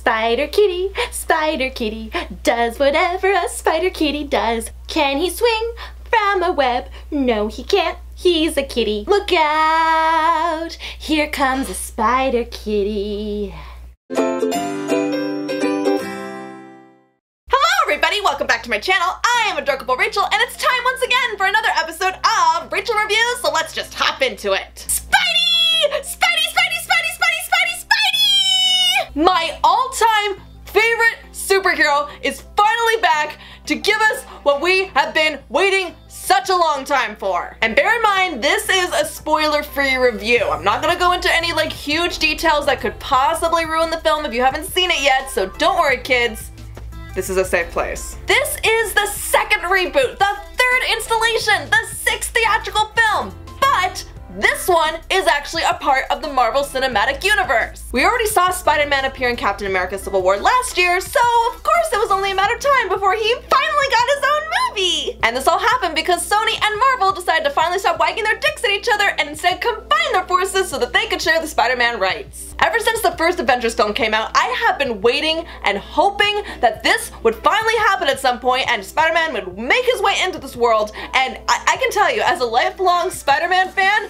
Spider Kitty does whatever a Spider Kitty does. Can he swing from a web? No, he can't. He's a kitty. Look out! Here comes a Spider Kitty. Everybody, welcome back to my channel. I am Adorkable Rachel, and it's time once again for another episode of Rachel Reviews, so let's just hop into it. Spidey! Spidey, Spidey, Spidey, Spidey, Spidey, Spidey! My all-time favorite superhero is finally back to give us what we have been waiting such a long time for. And bear in mind, this is a spoiler-free review. I'm not gonna go into any huge details that could possibly ruin the film if you haven't seen it yet, so don't worry, kids. This is a safe place. This is the second reboot, the third installation, the sixth theatrical film, but this one is actually a part of the Marvel Cinematic Universe. We already saw Spider-Man appear in Captain America Civil War last year, so of course it was only a matter of time before he finally got his own movie! And this all happened because Sony and Marvel decided to finally stop wagging their dicks at each other and instead combine their forces so that they could share the Spider-Man rights. Ever since the first Avengers film came out, I have been waiting and hoping that this would finally happen at some point and Spider-Man would make his way into this world, and I can tell you, as a lifelong Spider-Man fan,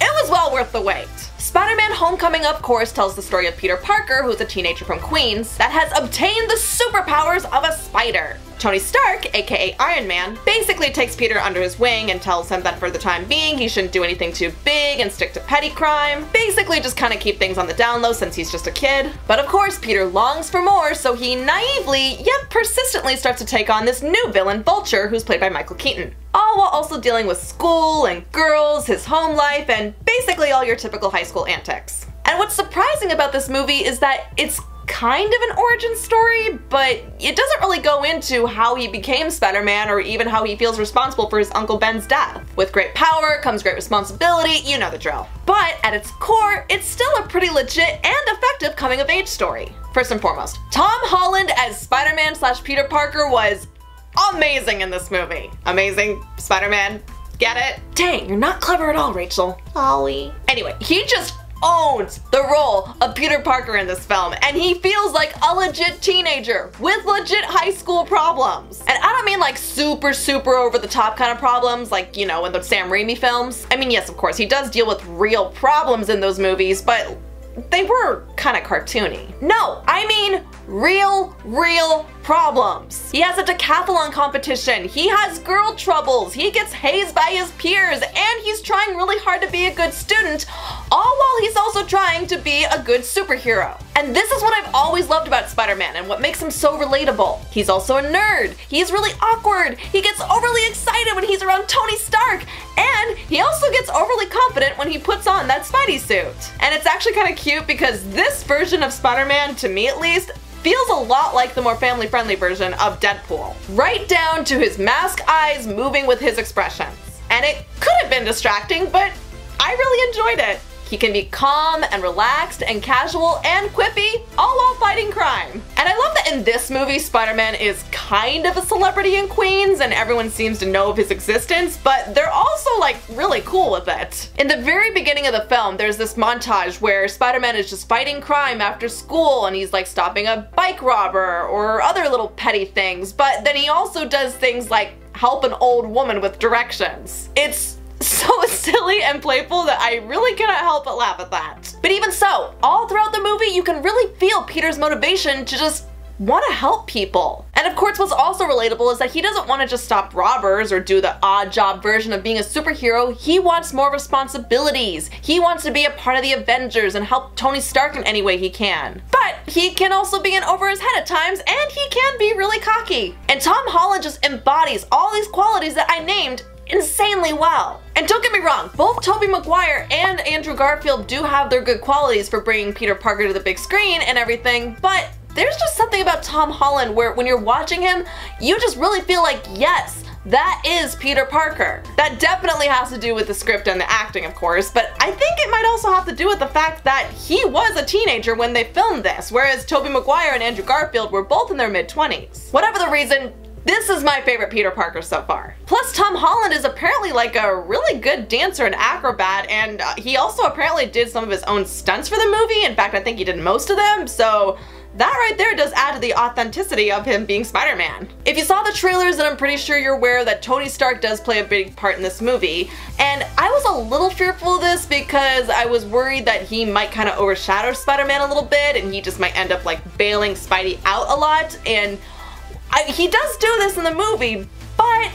it was well worth the wait. Spider-Man Homecoming, of course, tells the story of Peter Parker, who's a teenager from Queens, that has obtained the superpowers of a spider. Tony Stark, aka Iron Man, basically takes Peter under his wing and tells him that for the time being he shouldn't do anything too big and stick to petty crime, basically just kind of keep things on the down low since he's just a kid. But of course Peter longs for more, so he naively yet persistently starts to take on this new villain, Vulture, who's played by Michael Keaton. All while also dealing with school and girls, his home life, and basically all your typical high school antics. And what's surprising about this movie is that it's kind of an origin story, but it doesn't really go into how he became Spider-Man or even how he feels responsible for his Uncle Ben's death. With great power comes great responsibility, you know the drill. But at its core, it's still a pretty legit and effective coming-of-age story. First and foremost, Tom Holland as Spider-Man / Peter Parker was amazing in this movie. Amazing Spider-Man, get it? Dang, you're not clever at all, Rachel. Ollie. Anyway, he just owns the role of Peter Parker in this film, and he feels like a legit teenager with legit high school problems. And I don't mean like super over the top kind of problems like, you know, in the Sam Raimi films. I mean, yes, of course, he does deal with real problems in those movies, but they were kind of cartoony. No, I mean real problems. He has a decathlon competition, he has girl troubles, he gets hazed by his peers, and he's trying really hard to be a good student, all while he's also trying to be a good superhero. And this is what I've always loved about Spider-Man and what makes him so relatable. He's also a nerd, he's really awkward, he gets overly excited when he's around Tony Stark, and he also gets overly confident when he puts on that Spidey suit. And it's actually kind of cute because this version of Spider-Man, to me at least, feels a lot like the more family-friendly version of Deadpool. Right down to his mask eyes moving with his expressions. And it could have been distracting, but I really enjoyed it. He can be calm and relaxed and casual and quippy, all while fighting crime. And I love that in this movie, Spider-Man is kind of a celebrity in Queens and everyone seems to know of his existence, but they're also really cool with it. In the very beginning of the film, there's this montage where Spider-Man is just fighting crime after school and he's stopping a bike robber or other little petty things, but then he also does things like help an old woman with directions. It's so silly and playful that I really cannot help but laugh at that. But even so, all throughout the movie you can really feel Peter's motivation to just want to help people. And of course what's also relatable is that he doesn't want to just stop robbers or do the odd job version of being a superhero, he wants more responsibilities. He wants to be a part of the Avengers and help Tony Stark in any way he can. But he can also be in over his head at times and he can be really cocky. And Tom Holland just embodies all these qualities that I named insanely well. And don't get me wrong, both Tobey Maguire and Andrew Garfield do have their good qualities for bringing Peter Parker to the big screen and everything, but there's just something about Tom Holland where when you're watching him, you just really feel like, yes, that is Peter Parker. That definitely has to do with the script and the acting, of course, but I think it might also have to do with the fact that he was a teenager when they filmed this, whereas Tobey Maguire and Andrew Garfield were both in their mid-20s. Whatever the reason, this is my favorite Peter Parker so far. Plus, Tom Holland is apparently a really good dancer and acrobat, and he also apparently did some of his own stunts for the movie. In fact, I think he did most of them, so that right there does add to the authenticity of him being Spider-Man. If you saw the trailers, then I'm pretty sure you're aware that Tony Stark does play a big part in this movie, and I was a little fearful of this because I was worried that he might kind of overshadow Spider-Man a little bit and he just might end up like bailing Spidey out a lot, and he does do this in the movie, but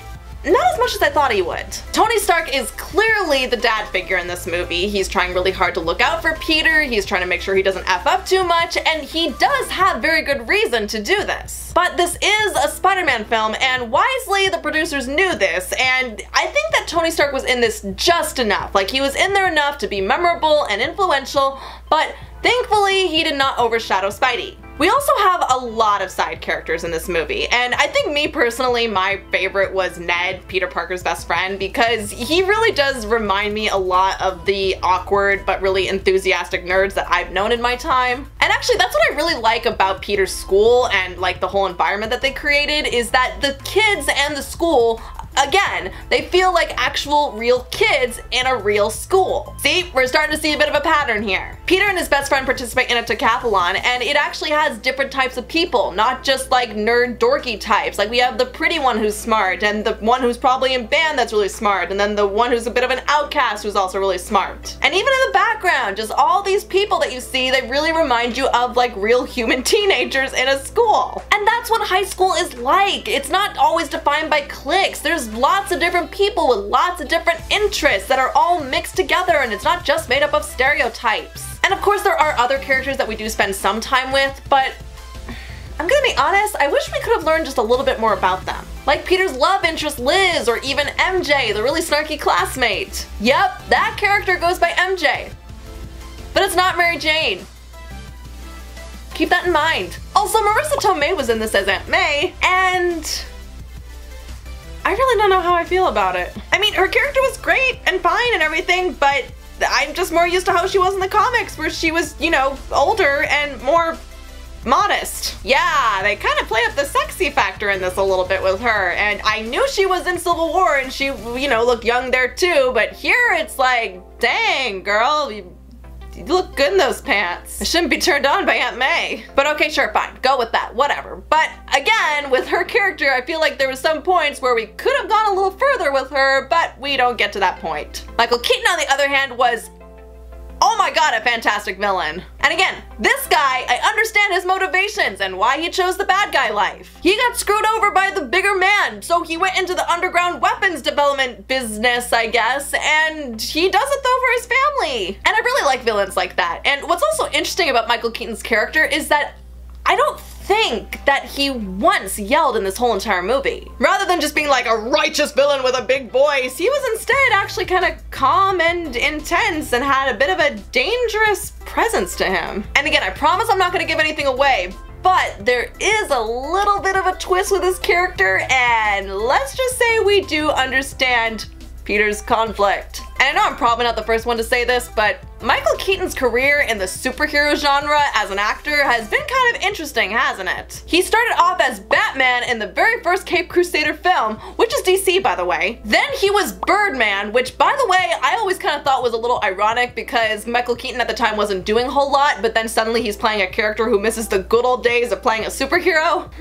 not as much as I thought he would. Tony Stark is clearly the dad figure in this movie. He's trying really hard to look out for Peter, he's trying to make sure he doesn't F up too much, and he does have very good reason to do this. But this is a Spider-Man film, and wisely the producers knew this, and I think that Tony Stark was in this just enough. Like, he was in there enough to be memorable and influential, but thankfully he did not overshadow Spidey. We also have a lot of side characters in this movie, and I think me personally, my favorite was Ned, Peter Parker's best friend, because he really does remind me a lot of the awkward but really enthusiastic nerds that I've known in my time. And actually, that's what I really like about Peter's school and like the whole environment that they created, is that the kids and the school, again, they feel like actual real kids in a real school. See, we're starting to see a bit of a pattern here. Peter and his best friend participate in a decathlon, and it actually has different types of people, not just like nerd dorky types. Like, we have the pretty one who's smart, and the one who's probably in band that's really smart, and then the one who's a bit of an outcast who's also really smart. And even in the background, just all these people that you see, they really remind you of like real human teenagers in a school. And that's what high school is like. It's not always defined by cliques. There's lots of different people with lots of different interests that are all mixed together, and it's not just made up of stereotypes. And of course there are other characters that we do spend some time with, but I'm gonna be honest, I wish we could have learned just a little bit more about them. Like Peter's love interest Liz, or even MJ, the really snarky classmate. Yep, that character goes by MJ. But it's not Mary Jane. Keep that in mind. Also, Marisa Tomei was in this as Aunt May, and I really don't know how I feel about it. I mean, her character was great and fine and everything, but I'm just more used to how she was in the comics, where she was, you know, older and more modest. Yeah, they kind of play up the sexy factor in this a little bit with her, and I knew she was in Civil War and she, you know, looked young there too, but here it's like, dang, girl, you look good in those pants. I shouldn't be turned on by Aunt May. But okay, sure, fine, go with that, whatever. But again, with her character, I feel like there were some points where we could have gone a little further with her, but we don't get to that point. Michael Keaton, on the other hand, was, oh my god, a fantastic villain. And again, this guy, I understand his motivations and why he chose the bad guy life. He got screwed over by the bigger man, so he went into the underground weapons development business, I guess, and he does it though for his family. And I really like villains like that. And what's also interesting about Michael Keaton's character is that I don't think that he once yelled in this whole entire movie. Rather than just being like a righteous villain with a big voice, he was instead actually kind of calm and intense and had a bit of a dangerous presence to him. And again, I promise I'm not going to give anything away, but there is a little bit of a twist with his character, and let's just say we do understand Peter's conflict. And I know I'm probably not the first one to say this, but Michael Keaton's career in the superhero genre as an actor has been kind of interesting, hasn't it? He started off as Batman in the very first Cape Crusader film, which is DC, by the way. Then he was Birdman, which, by the way, I always kind of thought was a little ironic because Michael Keaton at the time wasn't doing a whole lot, but then suddenly he's playing a character who misses the good old days of playing a superhero.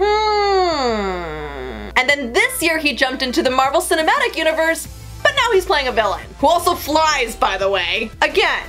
And then this year he jumped into the Marvel Cinematic Universe, but now he's playing a villain, who also flies, by the way. Again.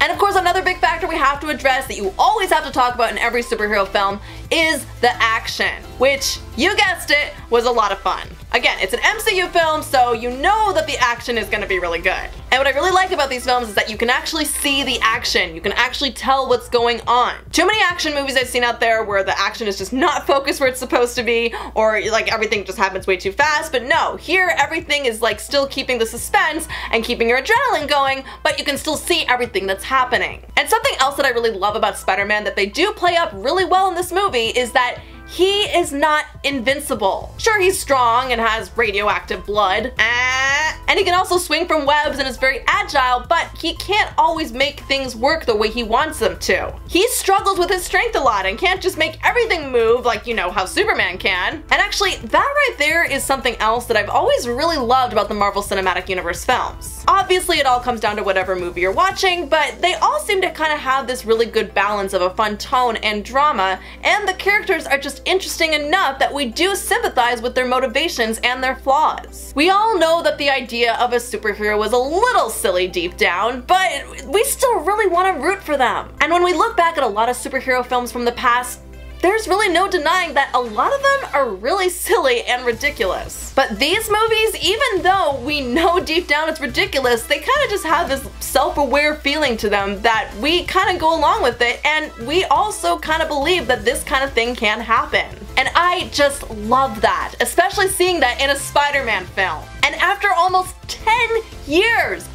And of course, another big factor we have to address that you always have to talk about in every superhero film is the action, which, you guessed it, was a lot of fun. Again, it's an MCU film, so you know that the action is gonna be really good. And what I really like about these films is that you can actually see the action. You can actually tell what's going on. Too many action movies I've seen out there where the action is just not focused where it's supposed to be, or like everything just happens way too fast, but no, here everything is like still keeping the suspense and keeping your adrenaline going, but you can still see everything that's happening. And something else that I really love about Spider-Man that they do play up really well in this movie is that he is not invincible. Sure, he's strong and has radioactive blood, And he can also swing from webs and is very agile, but he can't always make things work the way he wants them to. He struggles with his strength a lot and can't just make everything move like, you know, how Superman can. And actually, that right there is something else that I've always really loved about the Marvel Cinematic Universe films. Obviously, it all comes down to whatever movie you're watching, but they all seem to kind of have this really good balance of a fun tone and drama, and the characters are just interesting enough that we do sympathize with their motivations and their flaws. We all know that the idea of a superhero was a little silly deep down, but we still really want to root for them. And when we look back at a lot of superhero films from the past, there's really no denying that a lot of them are really silly and ridiculous. But these movies, even though we know deep down it's ridiculous, they kind of just have this self-aware feeling to them that we kind of go along with it, and we also kind of believe that this kind of thing can happen. And I just love that, especially seeing that in a Spider-Man film. And after almost 10 years,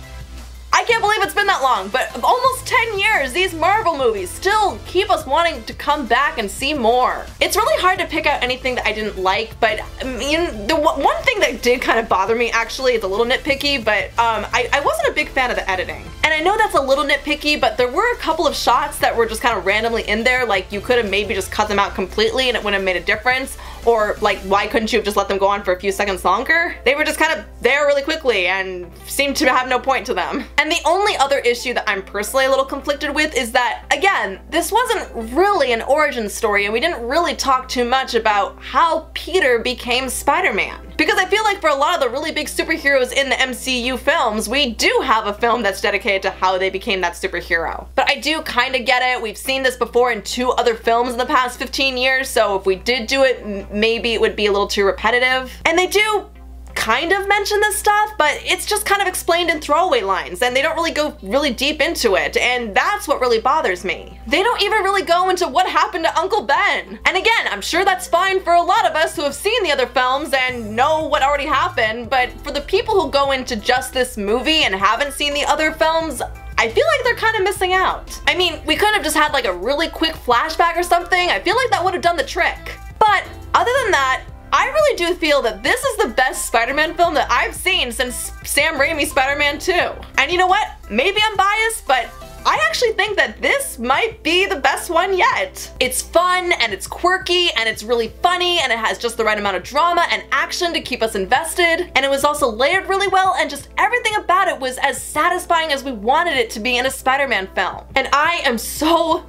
I can't believe it's been that long, but almost 10 years, these Marvel movies still keep us wanting to come back and see more. It's really hard to pick out anything that I didn't like, but I mean, the one thing that did kind of bother me, actually, it's a little nitpicky, but I wasn't a big fan of the editing. And I know that's a little nitpicky, but there were a couple of shots that were just kind of randomly in there, like you could have maybe just cut them out completely and it wouldn't have made a difference. Or like, why couldn't you have just let them go on for a few seconds longer? They were just kind of there really quickly and seemed to have no point to them. And the only other issue that I'm personally a little conflicted with is that, again, this wasn't really an origin story and we didn't really talk too much about how Peter became Spider-Man. Because I feel like for a lot of the really big superheroes in the MCU films, we do have a film that's dedicated to how they became that superhero. But I do kind of get it. We've seen this before in 2 other films in the past 15 years, so if we did do it, maybe it would be a little too repetitive. And they do kind of mention this stuff, but it's just kind of explained in throwaway lines, and they don't really go really deep into it, and that's what really bothers me. They don't even really go into what happened to Uncle Ben. And again, I'm sure that's fine for a lot of us who have seen the other films and know what already happened, but for the people who go into just this movie and haven't seen the other films, I feel like they're kind of missing out. I mean, we could have just had like a really quick flashback or something. I feel like that would have done the trick. But other than that, I really do feel that this is the best Spider-Man film that I've seen since Sam Raimi's Spider-Man 2. And you know what? Maybe I'm biased, but I actually think that this might be the best one yet. It's fun and it's quirky and it's really funny and it has just the right amount of drama and action to keep us invested, and it was also layered really well, and just everything about it was as satisfying as we wanted it to be in a Spider-Man film. And I am so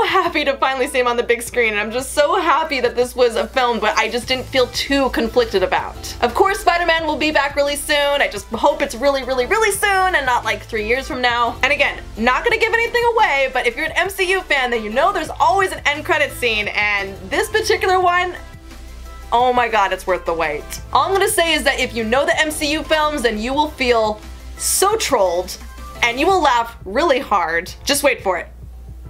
happy to finally see him on the big screen, and I'm just so happy that this was a film but I just didn't feel too conflicted about. Of course, Spider-Man will be back really soon. I just hope it's really soon and not like 3 years from now. And again, not gonna give anything away, but if you're an MCU fan, then you know there's always an end credit scene, and this particular one, oh my god, it's worth the wait. All I'm gonna say is that if you know the MCU films, then you will feel so trolled, and you will laugh really hard. Just wait for it.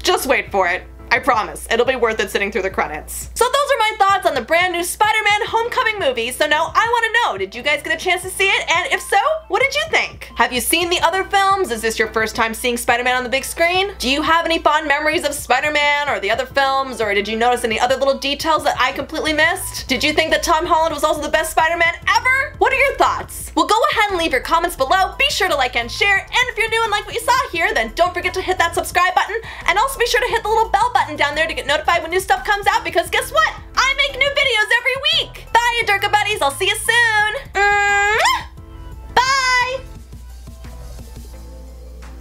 Just wait for it. I promise, it'll be worth it sitting through the credits. So those are my thoughts on the brand new Spider-Man Homecoming movie. So now I want to know, did you guys get a chance to see it? And if so, what did you think? Have you seen the other films? Is this your first time seeing Spider-Man on the big screen? Do you have any fond memories of Spider-Man or the other films? Or did you notice any other little details that I completely missed? Did you think that Tom Holland was also the best Spider-Man ever? What are your thoughts? Well, go ahead and leave your comments below. Be sure to like and share. And if you're new and like what you saw here, then don't forget to hit that subscribe button. And also be sure to hit the little bell button down there to get notified when new stuff comes out, because guess what? I make new videos every week! Bye, Adorka buddies! I'll see you soon!